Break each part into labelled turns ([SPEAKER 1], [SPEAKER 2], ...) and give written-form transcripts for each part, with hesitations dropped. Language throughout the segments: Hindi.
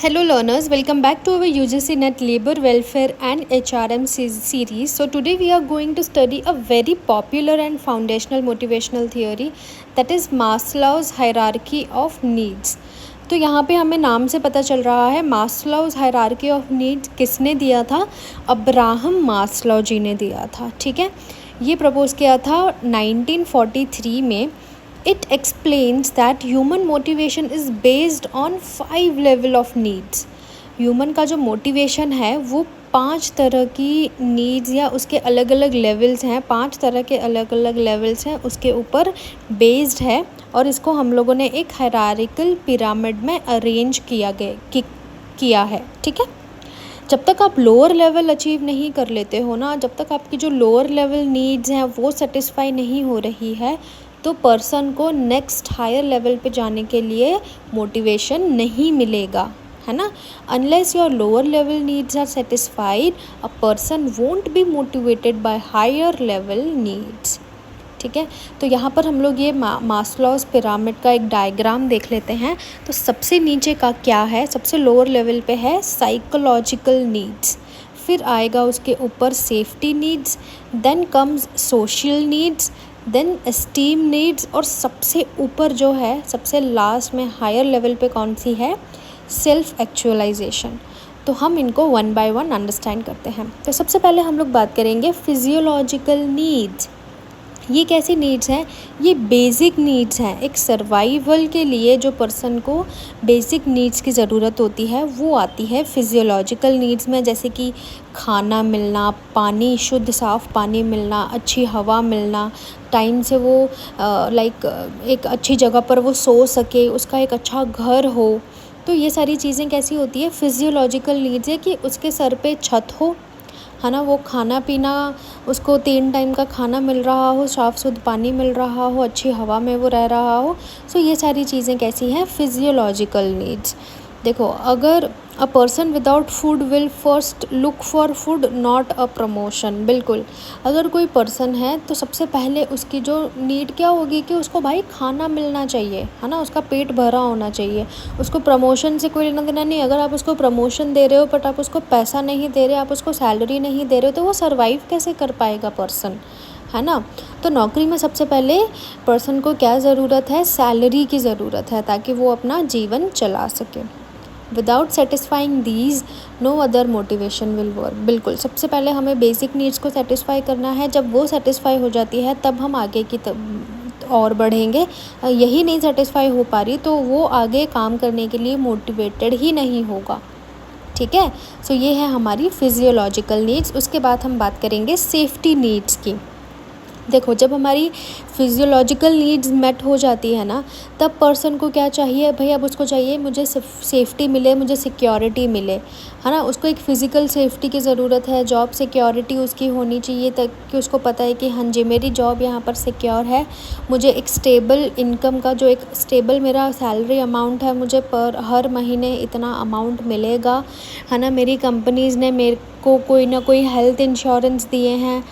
[SPEAKER 1] Hello learners, welcome back to our UGC NET Labor Welfare and HRM series. So today we are going to study a very popular and foundational motivational theory, that is Maslow's hierarchy of needs. तो यहाँ पे हमें नाम से पता चल रहा है मास्लोज हायरार्की ऑफ नीड्स किसने दिया था? अब्राहम मास्लो जी ने दिया था. ठीक है, ये प्रपोज किया था 1943 में. It explains that human motivation is based on 5 level of needs. Human का जो मोटिवेशन है वो 5 तरह की नीड्स या उसके अलग अलग लेवल्स हैं, 5 तरह के अलग अलग लेवल्स हैं, उसके ऊपर बेस्ड है. और इसको हम लोगों ने एक हायरार्किकल पिरामिड में अरेंज किया है. ठीक है, जब तक आप लोअर लेवल अचीव नहीं कर लेते हो ना, जब तक आपकी जो लोअर लेवल नीड्स हैं वो सेटिस्फाई नहीं हो रही है, तो पर्सन को नेक्स्ट हायर लेवल पे जाने के लिए मोटिवेशन नहीं मिलेगा, है ना. Unless your lower level needs are satisfied, a person won't be motivated by higher level needs. ठीक है, तो यहाँ पर हम लोग ये मास्लोस पिरामिड का एक डायग्राम देख लेते हैं. तो सबसे नीचे का क्या है? सबसे लोअर लेवल पे है साइकोलॉजिकल नीड्स, फिर आएगा उसके ऊपर safety needs, then comes social needs, then esteem needs, और सबसे ऊपर जो है सबसे लास्ट में हायर लेवल पे कौन सी है? Self actualization. तो हम इनको वन बाय वन अंडरस्टैंड करते हैं. तो सबसे पहले हम लोग बात करेंगे फिजियोलॉजिकल नीड्स. ये कैसी नीड्स हैं? ये बेसिक नीड्स हैं. एक सर्वाइवल के लिए जो पर्सन को बेसिक नीड्स की ज़रूरत होती है वो आती है फिजियोलॉजिकल नीड्स में, जैसे कि खाना मिलना, पानी, शुद्ध साफ़ पानी मिलना, अच्छी हवा मिलना, टाइम से वो एक अच्छी जगह पर वो सो सके, उसका एक अच्छा घर हो. तो ये सारी चीज़ें कैसी होती है? फिजियोलॉजिकल नीड्स है कि उसके सर पे छत हो, है ना, वो खाना पीना, उसको 3 टाइम का खाना मिल रहा हो, साफ़ शुद्ध पानी मिल रहा हो, अच्छी हवा में वो रह रहा हो. सो ये सारी चीज़ें कैसी हैं? Physiological needs. देखो, अगर a person without food will first look for food, not a promotion. बिल्कुल, अगर कोई पर्सन है तो सबसे पहले उसकी जो नीड क्या होगी कि उसको भाई खाना मिलना चाहिए, है ना, उसका पेट भरा होना चाहिए. उसको प्रमोशन से कोई लेना देना नहीं. अगर आप उसको प्रमोशन दे रहे हो बट आप उसको पैसा नहीं दे रहे, आप उसको सैलरी नहीं दे रहे हो, तो वो सर्वाइव कैसे कर पाएगा पर्सन, है ना. तो नौकरी में सबसे पहले पर्सन को क्या ज़रूरत है? सैलरी की ज़रूरत है, ताकि वो अपना जीवन चला सके. Without satisfying these no other motivation will work. बिल्कुल, सबसे पहले हमें बेसिक नीड्स को सेटिस्फाई करना है. जब वो सेटिस्फाई हो जाती है तब हम आगे की और बढ़ेंगे. यही नहीं सेटिस्फाई हो पा रही तो वो आगे काम करने के लिए मोटिवेटेड ही नहीं होगा. ठीक है, सो ये है हमारी फिजियोलॉजिकल नीड्स. उसके बाद हम बात करेंगे सेफ्टी नीड्स की. देखो, जब हमारी फिजियोलॉजिकल नीड्स मेट हो जाती है ना, तब पर्सन को क्या चाहिए भाई? अब उसको चाहिए मुझे सेफ्टी मिले, मुझे सिक्योरिटी मिले, है ना. उसको एक फ़िज़िकल सेफ्टी की ज़रूरत है, जॉब सिक्योरिटी उसकी होनी चाहिए, ताकि उसको पता है कि हाँ जी, मेरी जॉब यहाँ पर सिक्योर है, मुझे एक स्टेबल इनकम का, जो एक स्टेबल मेरा सैलरी अमाउंट है, मुझे पर हर महीने इतना अमाउंट मिलेगा, है ना. मेरी कंपनीज़ ने मेरे को कोई ना कोई हेल्थ इंश्योरेंस दिए हैं,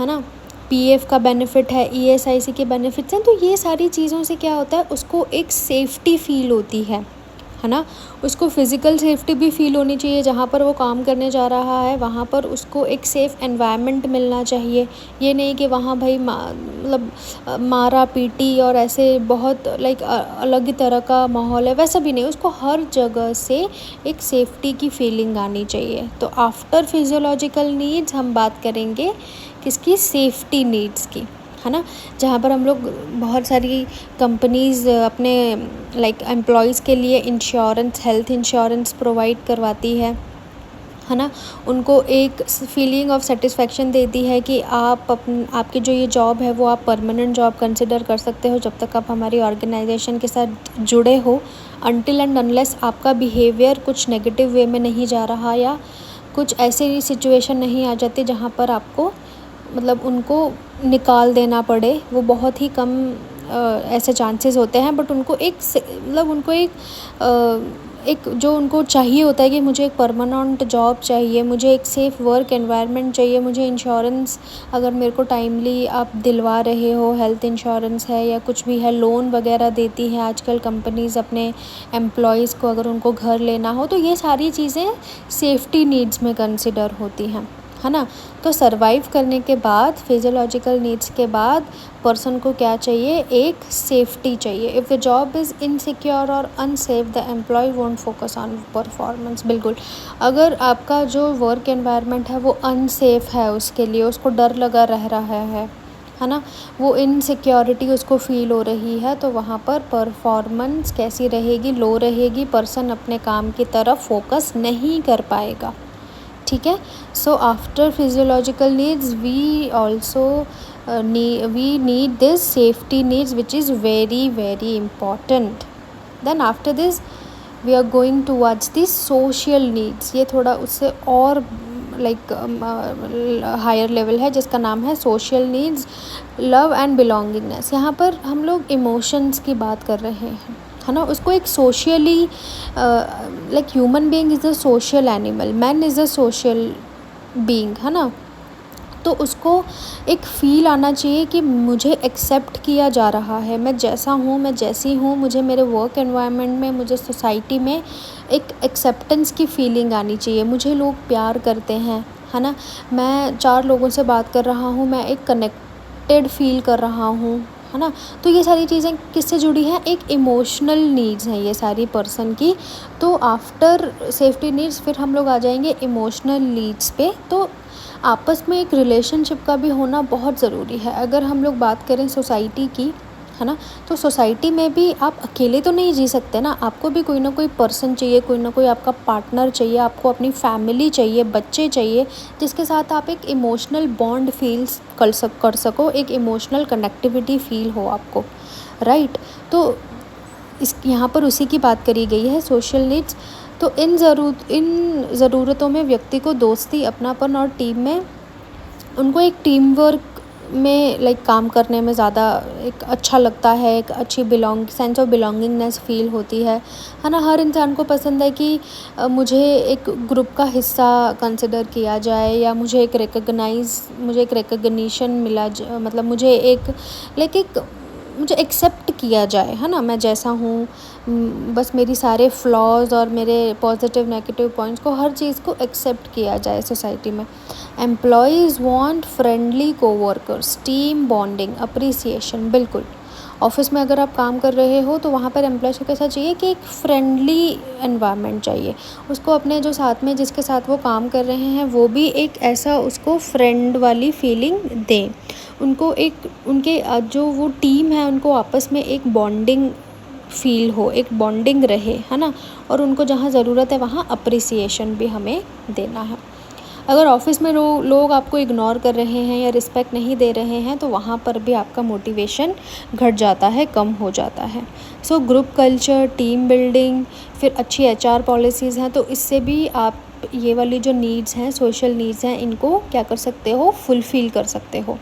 [SPEAKER 1] है ना, पीएफ का बेनिफिट है, ईएसआईसी के बेनिफिट्स हैं. तो ये सारी चीज़ों से क्या होता है? उसको एक सेफ्टी फ़ील होती है ना. उसको फ़िज़िकल सेफ्टी भी फ़ील होनी चाहिए. जहाँ पर वो काम करने जा रहा है वहाँ पर उसको एक सेफ़ एनवायरनमेंट मिलना चाहिए. ये नहीं कि वहाँ भाई मतलब मारा पीटी और ऐसे बहुत अलग ही तरह का माहौल है, वैसा भी नहीं. उसको हर जगह से एक सेफ्टी की फीलिंग आनी चाहिए. तो आफ्टर फिजियोलॉजिकल नीड्स हम बात करेंगे किसकी? सेफ्टी नीड्स की, है ना. जहाँ पर हम लोग बहुत सारी कंपनीज़ अपने एम्प्लॉयज़ के लिए इंश्योरेंस, हेल्थ इंश्योरेंस प्रोवाइड करवाती है ना. उनको एक फीलिंग ऑफ सेटिस्फेक्शन देती है कि आपकी जो ये जॉब है वो आप परमानेंट जॉब कंसिडर कर सकते हो जब तक आप हमारी ऑर्गेनाइजेशन के साथ जुड़े हो, अनटिल एंड अनलेस आपका बिहेवियर कुछ नेगेटिव वे में नहीं जा रहा या कुछ ऐसी सिचुएशन नहीं आ जाती जहाँ पर आपको उनको निकाल देना पड़े. वो बहुत ही कम ऐसे चांसेस होते हैं, बट उनको एक एक जो उनको चाहिए होता है कि मुझे एक परमानेंट जॉब चाहिए, मुझे एक सेफ़ वर्क एनवायरनमेंट चाहिए, मुझे इंश्योरेंस अगर मेरे को टाइमली आप दिलवा रहे हो, हेल्थ इंश्योरेंस है या कुछ भी है, लोन वगैरह देती हैं आजकल कंपनीज़ अपने एम्प्लॉयज़ को अगर उनको घर लेना हो, तो ये सारी चीज़ें सेफ्टी नीड्स में कंसिडर होती हैं, है ना। तो सर्वाइव करने के बाद, फिजियोलॉजिकल नीड्स के बाद पर्सन को क्या चाहिए, एक सेफ्टी चाहिए। If the job is insecure और unsafe the employee won't focus on performance. बिल्कुल, अगर आपका जो वर्क एनवायरनमेंट है वो अनसेफ है, उसके लिए उसको डर लगा रह रहा है ना, वो इनसिक्योरिटी उसको फील हो रही है, तो वहाँ पर परफॉर्मेंस कैसी रहेगी, लो रहेगी, पर्सन अपने काम की तरफ फोकस नहीं कर पाएगा। ठीक है। So after physiological needs we also we need this safety needs which is very very important. Then after this we are going towards the social needs. ये थोड़ा उससे और लाइक हायर लेवल है, जिसका नाम है social needs, love and belongingness. यहाँ पर हम लोग इमोशंस की बात कर रहे हैं, है ना। उसको एक socially like human being is a social animal, man is a social being, है ना। तो उसको एक फ़ील आना चाहिए कि मुझे एक्सेप्ट किया जा रहा है, मैं जैसा हूँ, मैं जैसी हूँ, मुझे मेरे वर्क एनवायरनमेंट में, मुझे सोसाइटी में एक एक्सेप्टेंस की फ़ीलिंग आनी चाहिए, मुझे लोग प्यार करते हैं, है ना। मैं 4 लोगों से बात कर रहा हूँ, मैं एक कनेक्टेड फ़ील कर रहा हूँ, है ना। तो ये सारी चीज़ें किससे जुड़ी हैं, एक इमोशनल नीड्स हैं ये सारी पर्सन की। तो आफ्टर सेफ्टी नीड्स फिर हम लोग आ जाएंगे इमोशनल नीड्स पे। तो आपस में एक रिलेशनशिप का भी होना बहुत ज़रूरी है। अगर हम लोग बात करें सोसाइटी की, है ना, तो सोसाइटी में भी आप अकेले तो नहीं जी सकते ना, आपको भी कोई ना कोई पर्सन चाहिए, कोई ना कोई आपका पार्टनर चाहिए, आपको अपनी फैमिली चाहिए, बच्चे चाहिए, जिसके साथ आप एक इमोशनल बॉन्ड फील्स कर सको, एक इमोशनल कनेक्टिविटी फील हो आपको, राइट। तो इस यहाँ पर उसी की बात करी गई है, सोशल नीड्स। तो इन ज़रूरतों में व्यक्ति को दोस्ती, अपनापन और टीम में उनको एक टीम वर्क में लाइक काम करने में ज़्यादा एक अच्छा लगता है, एक अच्छी सेंस ऑफ बिलोंगिंगनेस फील होती है ना। हर इंसान को पसंद है कि मुझे एक ग्रुप का हिस्सा कंसिडर किया जाए, या मुझे एक रिकग्निशन मतलब मुझे एक मुझे एक्सेप्ट किया जाए, है ना, मैं जैसा हूँ। बस मेरी सारे फ्लॉज और मेरे पॉजिटिव नेगेटिव पॉइंट्स को, हर चीज़ को एक्सेप्ट किया जाए सोसाइटी में। Employees want friendly coworkers, team bonding, appreciation. बिल्कुल, ऑफिस में अगर आप काम कर रहे हो तो वहाँ पर एम्प्लॉयज़ को कैसा चाहिए कि एक फ्रेंडली एनवायरनमेंट चाहिए उसको, अपने जो साथ में जिसके साथ वो काम कर रहे हैं वो भी एक ऐसा उसको फ्रेंड वाली फीलिंग दें, उनको एक उनके जो वो टीम है उनको आपस में एक बॉन्डिंग फील हो, एक बॉन्डिंग रहे, है ना। और उनको जहाँ ज़रूरत है वहाँ अप्रिसिएशन भी हमें देना है। अगर ऑफिस में लोग आपको इग्नोर कर रहे हैं या रिस्पेक्ट नहीं दे रहे हैं तो वहाँ पर भी आपका मोटिवेशन घट जाता है, कम हो जाता है। So group culture, team building, फिर अच्छी HR पॉलिसीज़ हैं, तो इससे भी आप ये वाली जो नीड्स हैं, सोशल नीड्स हैं, इनको क्या कर सकते हो, फुलफ़िल कर सकते हो।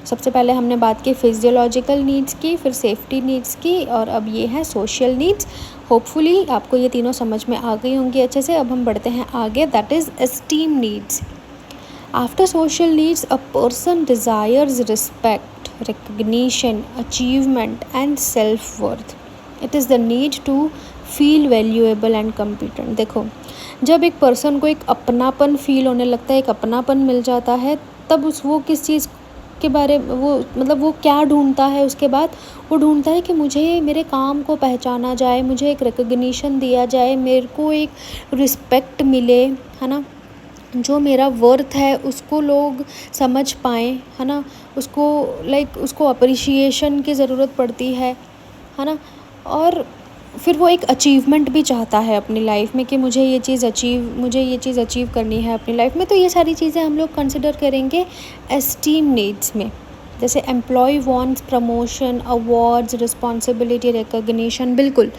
[SPEAKER 1] सबसे पहले हमने बात की फिजियोलॉजिकल नीड्स की, फिर सेफ्टी नीड्स की, और अब ये है सोशल नीड्स। होपफुली आपको ये तीनों समझ में आ गई होंगी अच्छे से। अब हम बढ़ते हैं आगे, that is esteem needs. After social needs a person desires respect, recognition, achievement and self worth. It is the need to feel valuable and competent. देखो, जब एक पर्सन को एक अपनापन फील होने लगता है, एक अपनापन मिल जाता है, तब वो किस चीज़ के बारे वो क्या ढूंढता है उसके बाद, वो ढूंढता है कि मुझे मेरे काम को पहचाना जाए, मुझे एक रिकग्निशन दिया जाए, मेरे को एक रिस्पेक्ट मिले, है ना, जो मेरा वर्थ है उसको लोग समझ पाएँ, है ना, उसको अप्रिशिएशन की ज़रूरत पड़ती है ना। और फिर वो एक अचीवमेंट भी चाहता है अपनी लाइफ में कि मुझे ये चीज़ अचीव करनी है अपनी लाइफ में। तो ये सारी चीज़ें हम लोग कंसिडर करेंगे एस्टीम नीड्स में। जैसे employee wants promotion, awards, responsibility, recognition. बिल्कुल,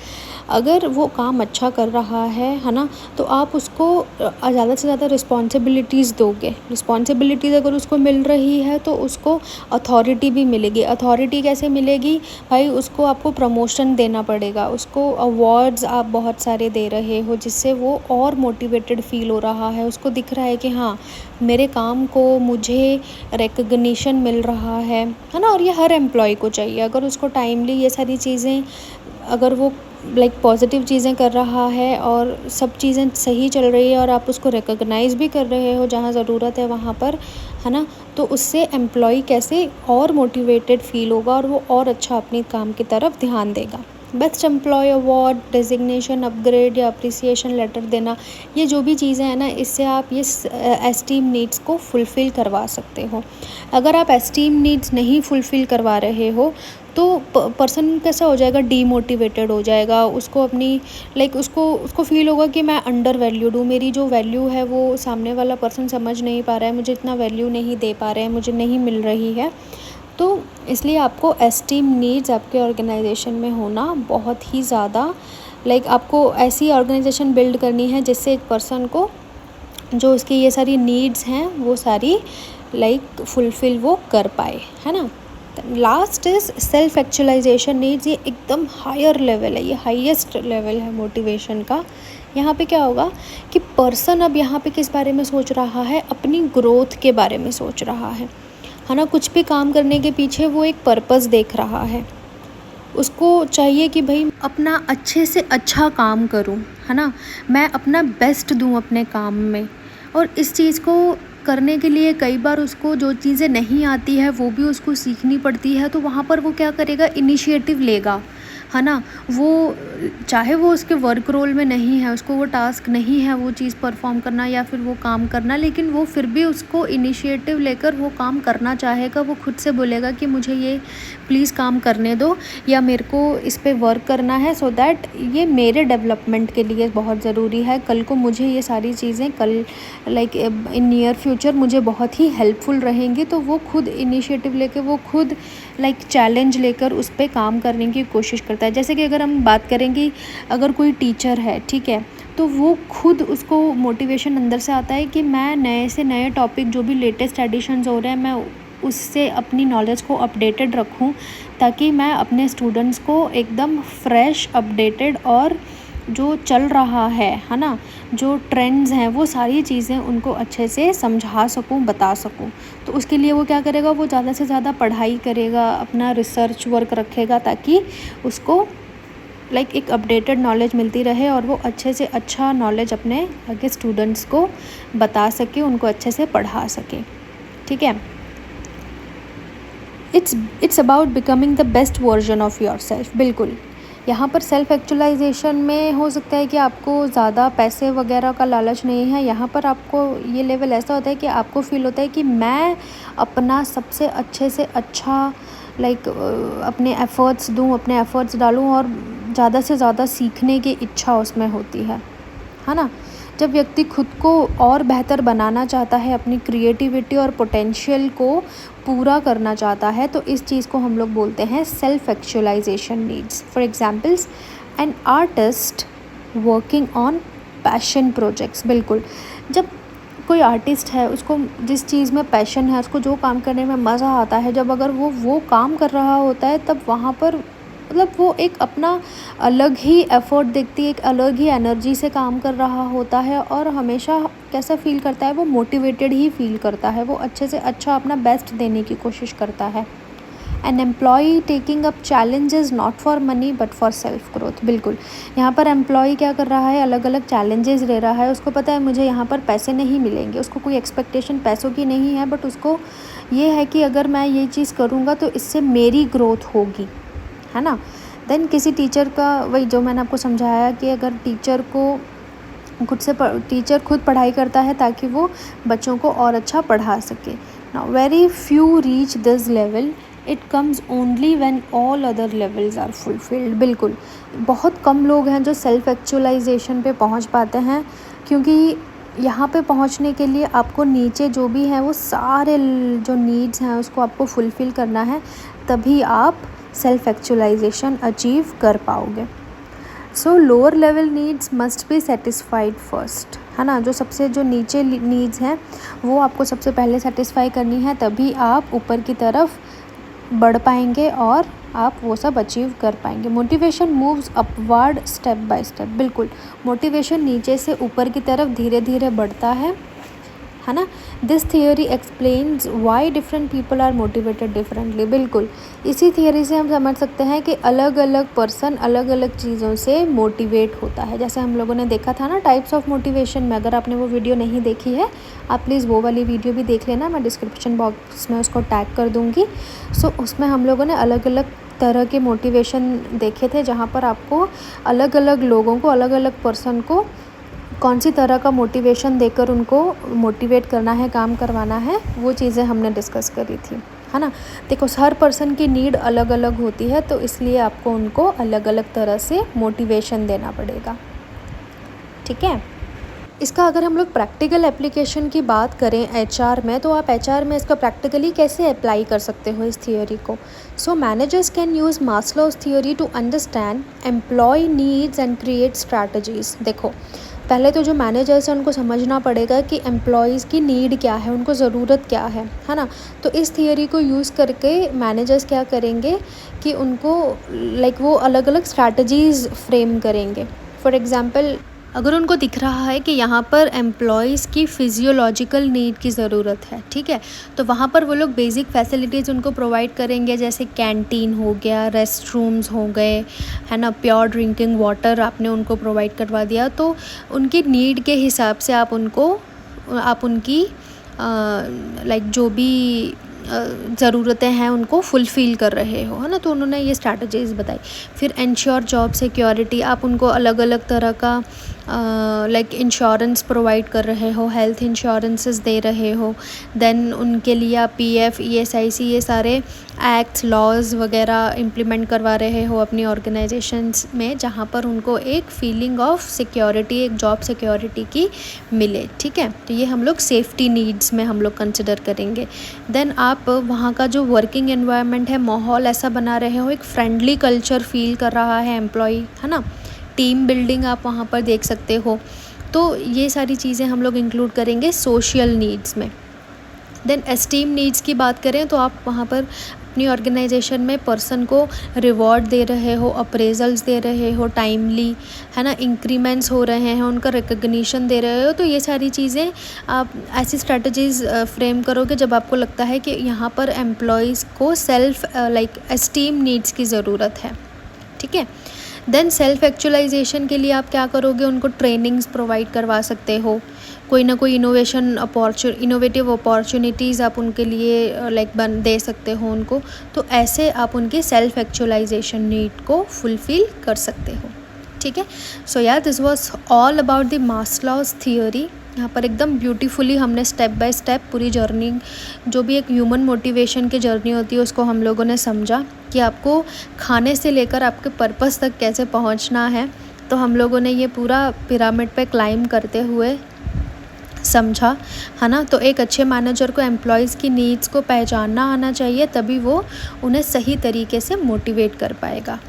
[SPEAKER 1] अगर वो काम अच्छा कर रहा है ना, तो आप उसको ज़्यादा से ज़्यादा रिस्पॉन्सिबिलिटीज़ दोगे। रिस्पॉन्सिबिलिटीज़ अगर उसको मिल रही है तो उसको अथॉरिटी भी मिलेगी। अथॉरिटी कैसे मिलेगी भाई, उसको आपको प्रमोशन देना पड़ेगा, उसको अवार्ड्स आप बहुत सारे दे रहे हो, जिससे वो और मोटिवेटेड फील हो रहा है। उसको दिख रहा है कि हाँ, मेरे काम को मुझे रिकग्निशन मिल रहा है ना। और ये हर एम्प्लॉय को चाहिए। अगर उसको टाइमली ये सारी चीज़ें, अगर वो पॉजिटिव चीज़ें कर रहा है और सब चीज़ें सही चल रही है और आप उसको रिकॉग्नाइज़ भी कर रहे हो जहाँ ज़रूरत है वहाँ पर, है ना, तो उससे एम्प्लॉय कैसे और मोटिवेटेड फील होगा और वो और अच्छा अपने काम की तरफ ध्यान देगा। Best employee award, designation, upgrade या अप्रिसिएशन लेटर देना, ये जो भी चीज़ें हैं ना, इससे आप ये एस्टीम नीड्स को फुलफ़िल करवा सकते हो। अगर आप एस्टीम नीड्स नहीं फुलफ़िल करवा रहे हो तो पर्सन कैसा हो जाएगा, डीमोटिवेटेड हो जाएगा। उसको अपनी उसको फ़ील होगा कि मैं अंडर वैल्यूड हूँ, मेरी जो वैल्यू है वो सामने वाला पर्सन समझ नहीं पा रहा है, मुझे इतना वैल्यू नहीं दे पा रहे हैं, मुझे नहीं मिल रही है। तो इसलिए आपको एस्टीम नीड्स आपके ऑर्गेनाइजेशन में होना बहुत ही ज़्यादा, आपको ऐसी ऑर्गेनाइजेशन बिल्ड करनी है जिससे एक पर्सन को जो उसकी ये सारी नीड्स हैं वो सारी फुलफ़िल वो कर पाए, है ना। Last is self actualization needs. ये एकदम हायर लेवल है, ये हाईएस्ट लेवल है मोटिवेशन का। यहाँ पे क्या होगा कि पर्सन अब यहाँ पे किस बारे में सोच रहा है, अपनी ग्रोथ के बारे में सोच रहा है ना। कुछ भी काम करने के पीछे वो एक पर्पस देख रहा है। उसको चाहिए कि भाई अपना अच्छे से अच्छा काम करूं, है ना, मैं अपना बेस्ट दूं अपने काम में। और इस चीज़ को करने के लिए कई बार उसको जो चीज़ें नहीं आती है वो भी उसको सीखनी पड़ती है। तो वहाँ पर वो क्या करेगा, इनिशिएटिव लेगा, है ना। वो चाहे वो उसके वर्क रोल में नहीं है, उसको वो टास्क नहीं है वो चीज़ परफॉर्म करना या फिर वो काम करना, लेकिन वो फिर भी उसको इनिशिएटिव लेकर वो काम करना चाहेगा। वो खुद से बोलेगा कि मुझे ये प्लीज़ काम करने दो या मेरे को इस पे वर्क करना है, सो दैट ये मेरे डेवलपमेंट के लिए बहुत ज़रूरी है। कल को मुझे ये सारी चीज़ें इन नियर फ्यूचर मुझे बहुत ही हेल्पफुल रहेंगी। तो वो खुद इनिशिएटिव लेके, वो खुद चैलेंज लेकर उस पर काम करने की कोशिश करता है। जैसे कि अगर हम बात करेंगे, अगर कोई टीचर है, ठीक है, तो वो खुद उसको मोटिवेशन अंदर से आता है कि मैं नए से नए टॉपिक जो भी लेटेस्ट एडिशंस हो रहे हैं, मैं उससे अपनी नॉलेज को अपडेटेड रखूं, ताकि मैं अपने स्टूडेंट्स को एकदम फ्रेश, अपडेटेड और जो चल रहा है ना, जो ट्रेंड्स हैं वो सारी चीज़ें उनको अच्छे से समझा सकूं, बता सकूं। तो उसके लिए वो क्या करेगा, वो ज़्यादा से ज़्यादा पढ़ाई करेगा, अपना रिसर्च वर्क रखेगा, ताकि उसको एक अपडेटेड नॉलेज मिलती रहे और वो अच्छे से अच्छा नॉलेज अपने आगे स्टूडेंट्स को बता सके, उनको अच्छे से पढ़ा सके, ठीक है। It's about becoming the best version of your self. बिल्कुल, यहाँ पर सेल्फ एक्चुअलाइजेशन में हो सकता है कि आपको ज़्यादा पैसे वगैरह का लालच नहीं है। यहाँ पर आपको ये लेवल ऐसा होता है कि आपको फ़ील होता है कि मैं अपना सबसे अच्छे से अच्छा अपने एफ़र्ट्स दूँ, अपने एफ़र्ट्स डालूँ और ज़्यादा से ज़्यादा सीखने की इच्छा उसमें होती है ना। जब व्यक्ति खुद को और बेहतर बनाना चाहता है, अपनी क्रिएटिविटी और पोटेंशियल को पूरा करना चाहता है, तो इस चीज़ को हम लोग बोलते हैं self actualization needs. For examples, an artist working on passion projects. बिल्कुल, जब कोई आर्टिस्ट है, उसको जिस चीज़ में पैशन है, उसको जो काम करने में मज़ा आता है, जब अगर वो काम कर रहा होता है, तब वहाँ पर वो एक अपना अलग ही एफ़र्ट देखती है, एक अलग ही एनर्जी से काम कर रहा होता है और हमेशा कैसा फ़ील करता है, वो मोटिवेटेड ही फ़ील करता है, वो अच्छे से अच्छा अपना बेस्ट देने की कोशिश करता है। An employee taking up challenges not for money but for self growth. बिल्कुल, यहाँ पर एम्प्लॉई क्या कर रहा है, अलग अलग चैलेंजेस ले रहा है। उसको पता है मुझे यहाँ पर पैसे नहीं मिलेंगे, उसको कोई एक्सपेक्टेशन पैसों की नहीं है, बट उसको ये है कि अगर मैं ये चीज़ करूँगा तो इससे मेरी ग्रोथ होगी, है ना। देन किसी टीचर का, वही जो मैंने आपको समझाया कि अगर टीचर खुद पढ़ाई करता है ताकि वो बच्चों को और अच्छा पढ़ा सके। Now very few reach this level, it comes only when all other levels are fulfilled. बिल्कुल, बहुत कम लोग हैं जो सेल्फ एक्चुअलाइजेशन पे पहुंच पाते हैं, क्योंकि यहाँ पे पहुँचने के लिए आपको नीचे जो भी है वो सारे जो नीड्स हैं उसको आपको फुलफ़िल करना है, तभी आप सेल्फ एक्चुअलाइजेशन अचीव कर पाओगे। सो lower level needs must be satisfied first, है ना। जो नीचे नीड्स हैं वो आपको सबसे पहले सेटिस्फाई करनी है, तभी आप ऊपर की तरफ बढ़ पाएंगे और आप वो सब अचीव कर पाएंगे। Motivation moves upward step by step, बिल्कुल मोटिवेशन नीचे से ऊपर की तरफ धीरे धीरे बढ़ता है ना। This theory explains why different people are motivated differently, बिल्कुल इसी थियोरी से हम समझ सकते हैं कि अलग अलग पर्सन अलग अलग चीज़ों से मोटिवेट होता है। जैसे हम लोगों ने देखा था ना टाइप्स ऑफ मोटिवेशन में, अगर आपने वो वीडियो नहीं देखी है आप प्लीज़ वो वाली वीडियो भी देख लेना, मैं डिस्क्रिप्शन बॉक्स में उसको टैग कर दूँगी। सो उसमें हम लोगों ने अलग अलग तरह के मोटिवेशन देखे थे, जहाँ पर आपको अलग अलग लोगों को अलग अलग पर्सन को कौन सी तरह का मोटिवेशन देकर उनको मोटिवेट करना है, काम करवाना है, वो चीज़ें हमने डिस्कस करी थी, है ना। देखो हर पर्सन की नीड अलग अलग होती है, तो इसलिए आपको उनको अलग अलग तरह से मोटिवेशन देना पड़ेगा, ठीक है। इसका अगर हम लोग प्रैक्टिकल एप्लीकेशन की बात करें एचआर में, तो आप एचआर में इसका प्रैक्टिकली कैसे अप्लाई कर सकते हो इस थियोरी को। So managers can use Maslow's theory to understand employee needs and create strategies. देखो पहले तो जो मैनेजर्स हैं उनको समझना पड़ेगा कि एम्प्लॉयज़ की नीड क्या है, उनको ज़रूरत क्या है ना। तो इस थियोरी को यूज़ करके मैनेजर्स क्या करेंगे कि उनको वो अलग अलग स्ट्रैटेजीज़ फ्रेम करेंगे। फॉर एग्ज़ाम्पल अगर उनको दिख रहा है कि यहाँ पर एम्प्लॉयज़ की फिजियोलॉजिकल नीड की ज़रूरत है, ठीक है, तो वहाँ पर वो लोग बेसिक फैसिलिटीज़ उनको प्रोवाइड करेंगे, जैसे कैंटीन हो गया, रेस्ट रूम्स हो गए, है ना, प्योर ड्रिंकिंग वाटर आपने उनको प्रोवाइड करवा दिया। तो उनकी नीड के हिसाब से आप उनकी जो भी ज़रूरतें हैं उनको फुलफ़िल कर रहे हो, है ना। तो उन्होंने ये स्ट्रैटेजीज़ बताई। फिर एंश्योर जॉब सिक्योरिटी, आप उनको अलग अलग तरह का इंश्योरेंस प्रोवाइड कर रहे हो, हेल्थ इंश्योरेंसेस दे रहे हो। देन उनके लिए आप पीएफ, ईएसआईसी, ये सारे एक्ट्स, लॉज वगैरह इम्प्लीमेंट करवा रहे हो अपनी ऑर्गेनाइजेशंस में, जहाँ पर उनको एक फीलिंग ऑफ सिक्योरिटी, एक जॉब सिक्योरिटी की मिले, ठीक है। तो ये हम लोग सेफ्टी नीड्स में हम लोग कंसिडर करेंगे। देन आप वहाँ का जो वर्किंग एनवायरनमेंट है, माहौल ऐसा बना रहे हो, एक फ्रेंडली कल्चर फील कर रहा है एम्प्लॉय, है ना। टीम बिल्डिंग आप वहाँ पर देख सकते हो। तो ये सारी चीज़ें हम लोग इंक्लूड करेंगे सोशल नीड्स में। देन एस्टीम नीड्स की बात करें तो आप वहाँ पर अपनी ऑर्गेनाइजेशन में पर्सन को रिवॉर्ड दे रहे हो, अप्रेजल्स दे रहे हो टाइमली, है ना, इंक्रीमेंट्स हो रहे हैं, उनका रिकग्निशन दे रहे हो। तो ये सारी चीज़ें आप ऐसी स्ट्रैटेजीज़ फ्रेम करोगे जब आपको लगता है कि यहाँ पर एम्प्लॉयज़ को सेल्फ एस्टीम नीड्स की ज़रूरत है, ठीक है। देन सेल्फ एक्चुअलाइजेशन के लिए आप क्या करोगे, उनको ट्रेनिंग्स प्रोवाइड करवा सकते हो, कोई ना कोई इनोवेटिव अपॉर्चुनिटीज़ आप उनके लिए दे सकते हो उनको। तो ऐसे आप उनकी सेल्फ एक्चुअलाइजेशन नीड को फुलफ़िल कर सकते हो, ठीक है। सो यार this was all about the Maslow's theory. यहाँ पर एकदम ब्यूटीफुली हमने स्टेप बाय स्टेप पूरी जर्नी, जो भी एक ह्यूमन मोटिवेशन की जर्नी होती है, उसको हम लोगों ने समझा कि आपको खाने से लेकर आपके पर्पस तक कैसे पहुँचना है। तो हम लोगों ने ये पूरा पिरामिड पे क्लाइम करते हुए समझा, है ना। तो एक अच्छे मैनेजर को एम्प्लॉयज़ की नीड्स को पहचानना आना चाहिए, तभी वो उन्हें सही तरीके से मोटिवेट कर पाएगा।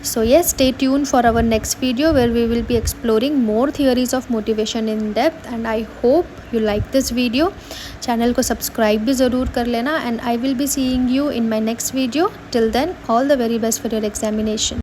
[SPEAKER 1] So yes, stay tuned for our next video where we will be exploring more theories of motivation in depth, and I hope you like this video. Channel को सब्सक्राइब भी ज़रूर कर लेना, and I will be seeing you in my next video. Till then, all the very best for your examination.